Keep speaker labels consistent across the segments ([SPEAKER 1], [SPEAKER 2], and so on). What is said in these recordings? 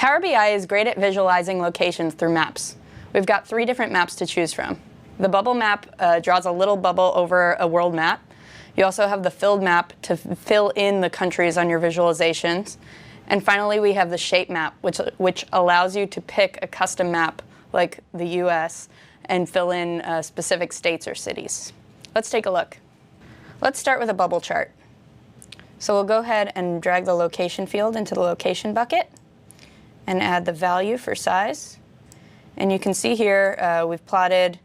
[SPEAKER 1] Power BI is great at visualizing locations through maps. We've got 3 different maps to choose from. The bubble map draws a little bubble over a world map. You also have the filled map to fill in the countries on your visualizations. And finally, we have the shape map, which allows you to pick a custom map like the US and fill in specific states or cities. Let's take a look. Let's start with a bubble chart. So we'll go ahead and drag the location field into the location bucket and add the value for size. And you can see here we've plotted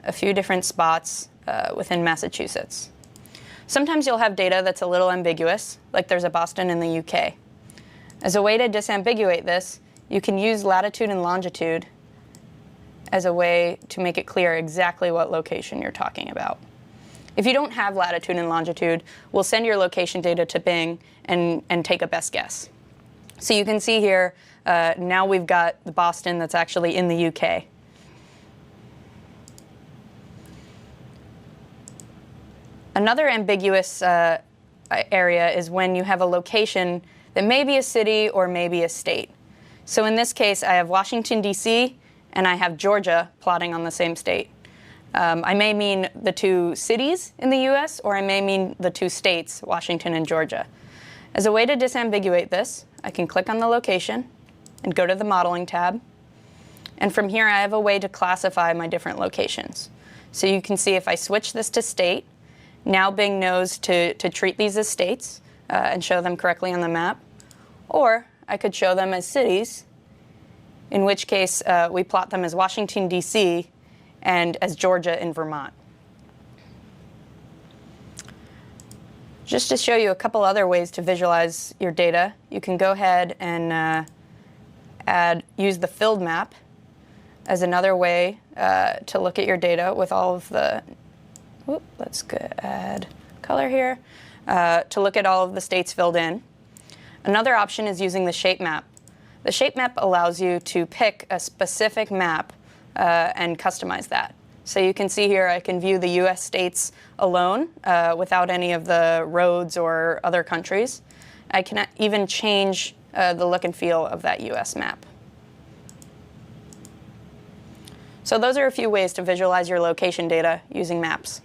[SPEAKER 1] a few different spots within Massachusetts. Sometimes you'll have data that's a little ambiguous, like there's a Boston in the UK. As a way to disambiguate this, you can use latitude and longitude as a way to make it clear exactly what location you're talking about. If you don't have latitude and longitude, we'll send your location data to Bing and take a best guess. So you can see here, now we've got the Boston that's actually in the UK. Another ambiguous area is when you have a location that may be a city or maybe a state. So in this case, I have Washington, D.C., and I have Georgia plotting on the same state. I may mean the 2 cities in the US, or I may mean the 2 states, Washington and Georgia. As a way to disambiguate this, I can click on the location and go to the Modeling tab. And from here, I have a way to classify my different locations. So you can see if I switch this to state, now Bing knows to treat these as states and show them correctly on the map. Or I could show them as cities, in which case we plot them as Washington, D.C., and as Georgia in Vermont. Just to show you a couple other ways to visualize your data, you can go ahead and use the filled map as another way to look at your data with all of the, let's add color here, to look at all of the states filled in. Another option is using the shape map. The shape map allows you to pick a specific map and customize that. So you can see here I can view the US states alone without any of the roads or other countries. I can even change the look and feel of that US map. So those are a few ways to visualize your location data using maps.